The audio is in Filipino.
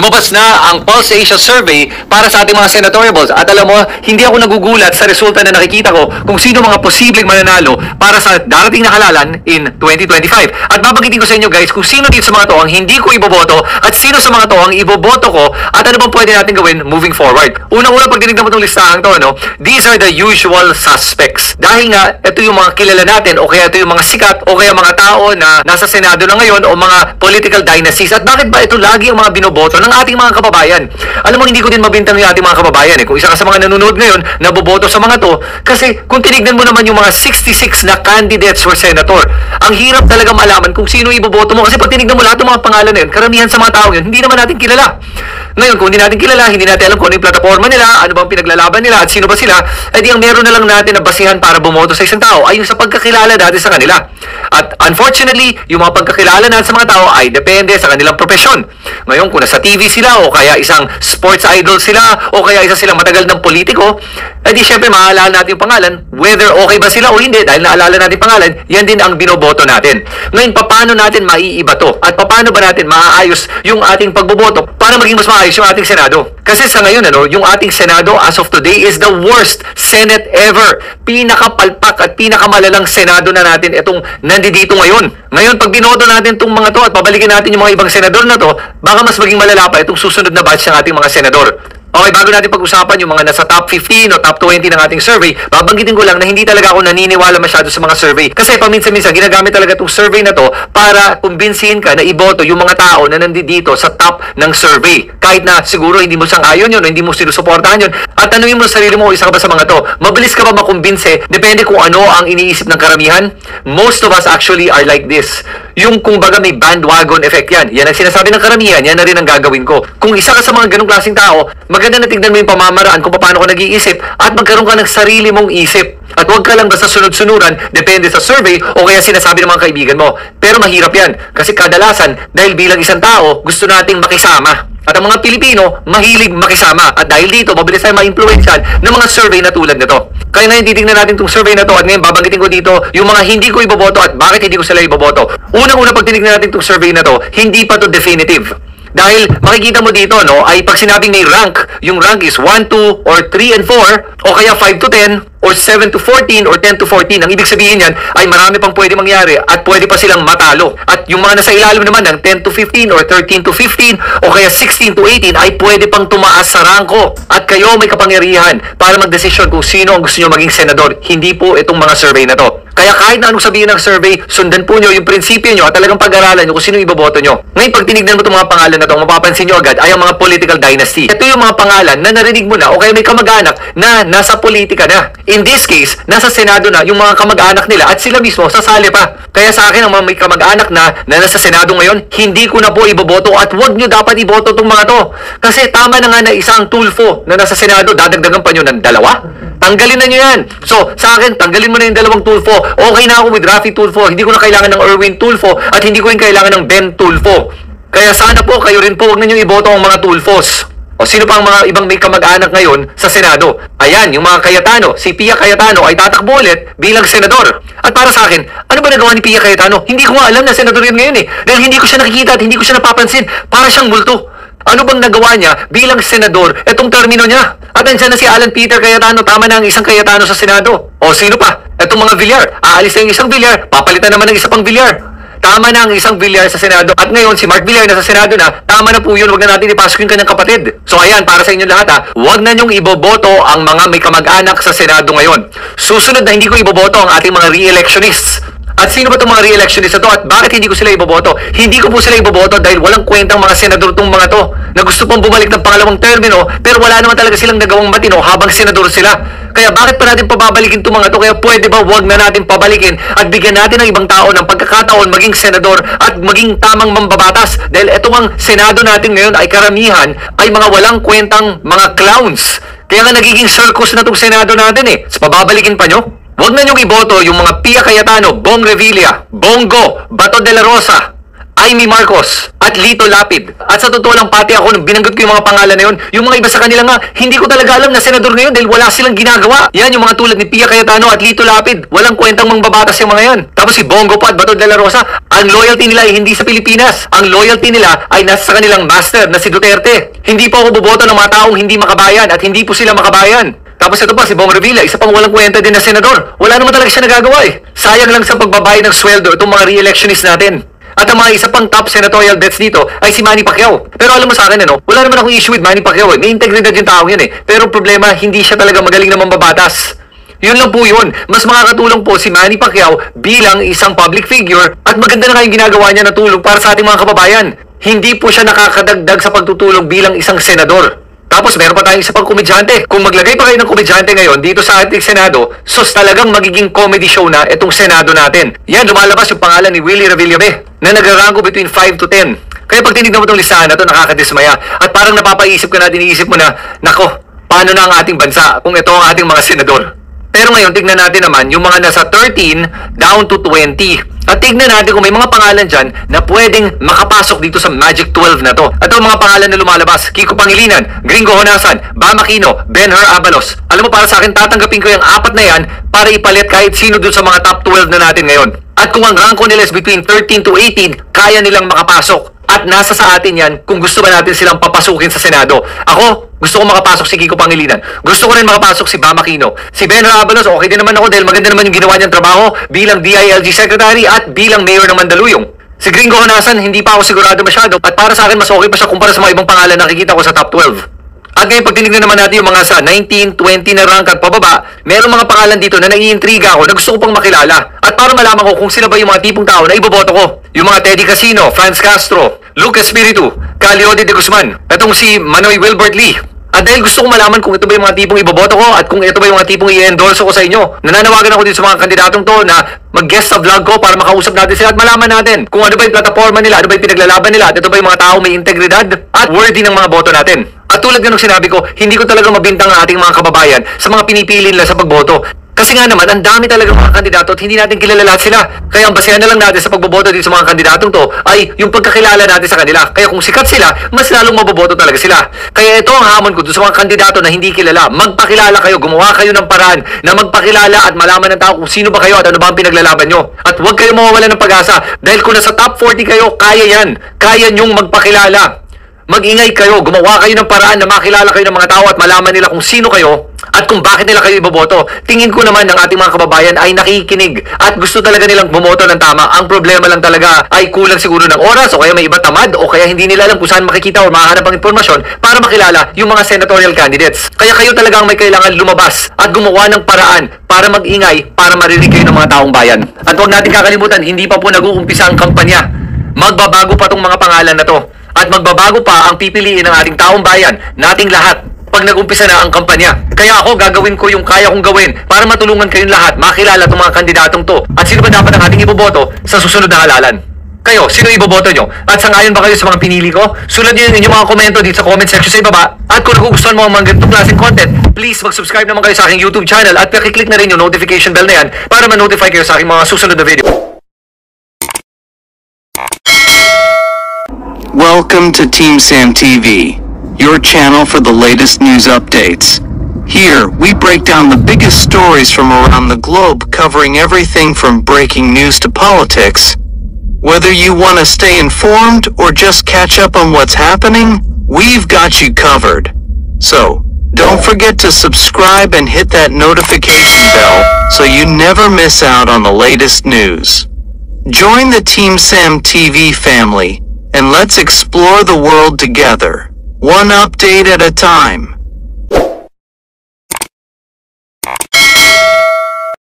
Lumabas na ang Pulse Asia Survey para sa ating mga senatoriables. At alam mo, hindi ako nagugulat sa resulta na nakikita ko kung sino mga posibleng mananalo para sa darating na halalan in 2025. At babanggitin ko sa inyo guys kung sino dito sa mga to ang hindi ko iboboto at sino sa mga to ang iboboto ko at ano bang pwede natin gawin moving forward. Unang-una pag tinignan mo itong listahan to, no? These are the usual suspects. Dahil nga, ito yung mga kilala natin o kaya ito yung mga sikat o kaya mga tao na nasa Senado na ngayon o mga political dynasties. At bakit ba ito lagi ang mga binoboto ng ating mga kababayan? Alam mo, hindi ko din mabintang yung ating mga kababayan eh. Kung isa ka sa mga nanonood ngayon na boboto sa mga to, kasi kung tinignan mo naman yung mga 66 na candidates for senator, ang hirap talaga malaman kung sino iboboto mo. Kasi pag tinignan mo lahat ng mga pangalan na yun, karamihan sa mga tao yun, hindi naman natin kilala. Ngayon, kung hindi natin kilala, hindi natin alam kung ano yung plataforma nila, ano bang pinaglalaban nila, at sino ba sila, edi ang meron na lang natin na basihan para bumoto sa isang tao ay yung sa pagkakilala natin sa kanila. At unfortunately, yung mga pagkakilala natin sa mga tao ay depende sa kanilang profesyon. Ngayon, kung nasa TV sila o kaya isang sports idol sila o kaya isa silang matagal ng politiko, edi syempre maaalala natin yung pangalan, whether okay ba sila o hindi, dahil naalala natin yung pangalan, yan din ang binoboto natin. Ngayon, paano natin maiiba to? At paano ba natin maaayos yung ating pagboboto para maging mas maayos yung ating Senado? Kasi sa ngayon, yung ating Senado as of today is the worst Senate ever. Pinakapalpak at pinakamalalang Senado na natin itong nandito ngayon. Ngayon, pag binoto natin itong mga to at pabalikin natin yung mga ibang senador na to, baka mas maging malala pa itong susunod na batch ng ating mga senador. Okay, bago natin pag-usapan yung mga nasa top 15 o top 20 ng ating survey, babanggitin ko lang na hindi talaga ako naniniwala masyado sa mga survey. Kasi paminsan-minsan, ginagamit talaga itong survey na to para kumbinsihin ka na iboto yung mga tao na nandito sa top ng survey. Kahit na siguro hindi mo sang-ayon yun o hindi mo sinusuportahan yun. At tanungin mo sa sarili mo, isa ka ba sa mga to? Mabilis ka ba makumbinse? Depende kung ano ang iniisip ng karamihan. Most of us actually are like this. Yung kung baga may bandwagon effect yan. Yan ang sinasabi ng karamihan, yan na rin ang gagawin ko. Kung isa ka sa mga ganung klaseng tao, maganda na tignan mo yung pamamaraan kung paano ka nag-iisip at magkaroon ka ng sarili mong isip. At huwag ka lang basta sunod-sunuran, depende sa survey o kaya sinasabi ng mga kaibigan mo. Pero mahirap yan kasi kadalasan dahil bilang isang tao, gusto nating makisama. At ang mga Pilipino, mahilig makisama. At dahil dito, mabilis tayo ma-influensyan ng mga survey na tulad nito. Kaya ngayon, titignan natin itong survey na to at ngayon babanggitin ko dito yung mga hindi ko iboboto at bakit hindi ko sila iboboto. Unang-una pag tinignan natin itong survey na to, hindi pa to definitive. Dahil makikita mo dito, no, ay pag sinabing may rank, yung rank is 1, 2, or 3 and 4, o kaya 5 to 10, or 7 to 14, or 10 to 14. Ang ibig sabihin yan ay marami pang pwede mangyari at pwede pa silang matalo. At yung mga nasa ilalim naman ng 10 to 15, or 13 to 15, o kaya 16 to 18, ay pwede pang tumaas sa ranko. At kayo may kapangyarihan para magdesisyon kung sino ang gusto nyo maging senador. Hindi po itong mga survey na to. Kaya kahit na anong sabihin ng survey, sundan po nyo yung prinsipyo nyo at talagang pag-aralan nyo kung sino iboboto nyo. Ngayon, pag tinignan mo itong mga pangalan na ito, mapapansin nyo agad ay ang mga political dynasty. Ito yung mga pangalan na narinig mo na o kaya may kamag-anak na nasa politika na. In this case, nasa Senado na yung mga kamag-anak nila at sila mismo sasali pa. Kaya sa akin, ang mga may kamag-anak na nasa Senado ngayon, hindi ko na po iboboto at huwag nyo dapat iboto itong mga to. Kasi tama na nga na isang Tulfo na nasa Senado, dadagdagan pa nyo ng dalawa. Tanggalin na nyo yan. So, sa akin, tanggalin mo na yung dalawang Tulfo. Okay na ako with Raffy Tulfo. Hindi ko na kailangan ng Erwin Tulfo at hindi ko rin kailangan ng Ben Tulfo. Kaya sana po, kayo rin po, huwag na nyo iboto ang mga Tulfos. O sino pa ang mga ibang may kamag-anak ngayon sa Senado? Ayan, yung mga Cayetano. Si Pia Cayetano ay tatakbo ulit bilang senador. At para sa akin, ano ba nagawa ni Pia Cayetano? Hindi ko nga alam na senador yun ngayon eh. Dahil hindi ko siya nakikita at hindi ko siya napapansin. Para siyang multo. Ano bang nagawa niya bilang senador etong termino niya? At nandiyan na si Alan Peter Cayetano, tama na ang isang Cayetano sa Senado. O sino pa? Etong mga Villar. Aalis na yung isang Villar, papalitan naman ng isa pang Villar. Tama na ang isang Villar sa Senado. At ngayon, si Mark Villar na sa Senado na, tama na po yun, huwag na natin ipasok yung kanyang kapatid. So ayan, para sa inyo lahat ha, huwag na nyong iboboto ang mga may kamag-anak sa Senado ngayon. Susunod na hindi ko iboboto ang ating mga re-electionists. At sino ba itong mga re-electionists na to? At bakit hindi ko sila iboboto? Hindi ko po sila iboboto dahil walang kwentang mga senador itong mga to na gusto pong bumalik ng pangalawang termino pero wala naman talaga silang nagawang matino habang senador sila. Kaya bakit pa natin pababalikin itong mga to? Kaya pwede ba wag na natin pabalikin at bigyan natin ng ibang tao ng pagkakataon maging senador at maging tamang mambabatas? Dahil itong ang Senado natin ngayon ay karamihan ay mga walang kwentang mga clowns. Kaya nga nagiging circus na itong Senado natin eh. So pababalikin pa nyo? Huwag na niyong iboto yung mga Pia Cayetano, Bong Revilla, Bongo, Bato de la Rosa, Amy Marcos at Lito Lapid. At sa totoo lang, pati ako, nung binanggit ko yung mga pangalan na yun, yung mga iba sa kanila nga, hindi ko talaga alam na senador ngayon dahil wala silang ginagawa. Yan, yung mga tulad ni Pia Cayetano at Lito Lapid. Walang kwentang mangbabatas yung mga yan. Tapos si Bongo pa at Bato de la Rosa, ang loyalty nila ay hindi sa Pilipinas. Ang loyalty nila ay nasa sa kanilang master na si Duterte. Hindi po ako boboto ng mga taong hindi makabayan at hindi po sila makabayan. Tapos ito pa, si Bong Revilla, isa pang walang kwenta din na senador. Wala naman talaga siya nagagawa eh. Sayang lang sa pagbabayad ng sweldo itong mga re-electionist natin. At ang mga isa pang top senatorial bets dito ay si Manny Pacquiao. Pero alam mo sa akin, wala naman akong issue with Manny Pacquiao eh. May integridad yung tao yan eh. Pero problema, hindi siya talaga magaling na mambabatas. Yun lang po yun. Mas makakatulong po si Manny Pacquiao bilang isang public figure at maganda na kayong ginagawa niya na tulong para sa ating mga kababayan. Hindi po siya nakakadagdag sa pagtutulong bilang isang senador. Tapos meron pa tayong isa pang komedyante. Kung maglagay pa kayo ng komedyante ngayon dito sa ating Senado, sos talagang magiging comedy show na itong Senado natin. Yan, lumalabas yung pangalan ni Willie Revillame na nagrango between 5 to 10. Kaya pag tinignan mo itong listahan na ito, nakakadismaya. At parang napapaisip ka na, iniisip mo na, nako, paano na ang ating bansa kung ito ang ating mga senador? Pero ngayon, tignan natin naman yung mga nasa 13 down to 20. At tignan natin kung may mga pangalan dyan na pwedeng makapasok dito sa Magic 12 na to. At ang mga pangalan na lumalabas, Kiko Pangilinan, Gringo Honasan, Bam Aquino, Ben-Hur Abalos. Alam mo, para sa akin, tatanggapin ko yung apat na yan para ipalit kahit sino dun sa mga top 12 na natin ngayon. At kung ang ranko nila is between 13 to 18, kaya nilang makapasok. At nasa sa atin yan kung gusto ba natin silang papasukin sa Senado. Ako, gusto ko makapasok si Kiko Pangilinan. Gusto ko rin makapasok si Bam Aquino. Si Ben Abalos, okay din naman ako dahil maganda naman yung ginawa niyang trabaho bilang DILG Secretary at bilang Mayor ng Mandaluyong. Si Gringo Honasan, hindi pa ako sigurado masyado at para sa akin mas okay pa siya kumpara sa mga ibang pangalan na nakikita ko sa top 12. At ngayon pag tinignan naman natin yung mga sa 19, 20 na rank at pababa, merong mga pangalan dito na naiintriga ako na gusto ko pang makilala. At para malaman ko kung sila ba yung mga tipong tao na iboboto ko. Yung mga Teddy Casino, Franz Castro, Luke Espiritu, Caliode de Guzman, itong si Manoy Wilbert Lee. At dahil gusto ko malaman kung ito ba yung mga tipong iboboto ko at kung ito ba yung mga tipong i-endorse ko sa inyo, nananawagan ako dito sa mga kandidatong to na mag-guest sa vlog ko para makausap natin sila at malaman natin kung ano ba yung plataforma nila, ano ba yung pinaglalaban nila at ito ba yung mga tao may integridad at worthy ng mga boto natin. At tulad nga nung sinabi ko, hindi ko talaga mabintang ang ating mga kababayan sa mga pinipili nila sa pagboto. Kasi nga naman, ang dami talaga mga kandidato at hindi natin kilala lahat sila. Kaya ang basehan na lang natin sa pagboboto dito sa mga kandidatong to ay yung pagkakilala natin sa kanila. Kaya kung sikat sila, mas lalong maboboto talaga sila. Kaya ito ang hamon ko doon sa mga kandidato na hindi kilala. Magpakilala kayo, gumawa kayo ng paraan na magpakilala at malaman ng tao kung sino ba kayo at ano ba ang pinaglalaban nyo. At huwag kayo mawawala ng pag-asa dahil kung nasa top 40 kayo, kaya yan. Kaya nyong magpakilala. Mag-ingay kayo, gumawa kayo ng paraan na makilala kayo ng mga tao at malaman nila kung sino kayo at kung bakit nila kayo iboboto. Tingin ko naman ng ating mga kababayan ay nakikinig at gusto talaga nilang bumoto ng tama. Ang problema lang talaga ay kulang siguro ng oras o kaya may iba tamad o kaya hindi nila alam kung saan makikita o makahanap ang impormasyon para makilala yung mga senatorial candidates. Kaya kayo talaga ang may kailangan lumabas at gumawa ng paraan para mag-ingay, para marinig kayo ng mga taong bayan. At huwag natin kakalimutan, hindi pa po nag-uumpisa ang kampanya. Magbabago pa tong mga pangalan na to. At magbabago pa ang pipiliin ng ating taong bayan, nating lahat, pag nag-umpisa na ang kampanya. Kaya ako, gagawin ko yung kaya kong gawin para matulungan kayong lahat, makilala itong mga kandidatong to. At sino ba dapat ang ating iboboto sa susunod na halalan? Kayo, sino iboboto nyo? At sangayon ba kayo sa mga pinili ko? Sulat nyo yung inyong mga komento dito sa comment section sa ibaba. At kung nagugustuhan mo ang mga ganitong klaseng content, please mag-subscribe naman kayo sa aking YouTube channel at pakiclick na rin yung notification bell na yan para ma-notify kayo sa aking mga susunod na video. Welcome to Team Sam TV, your channel for the latest news updates. Here, we break down the biggest stories from around the globe, covering everything from breaking news to politics. Whether you want to stay informed or just catch up on what's happening, we've got you covered. So, don't forget to subscribe and hit that notification bell so you never miss out on the latest news. Join the Team Sam TV family, and let's explore the world together, one update at a time.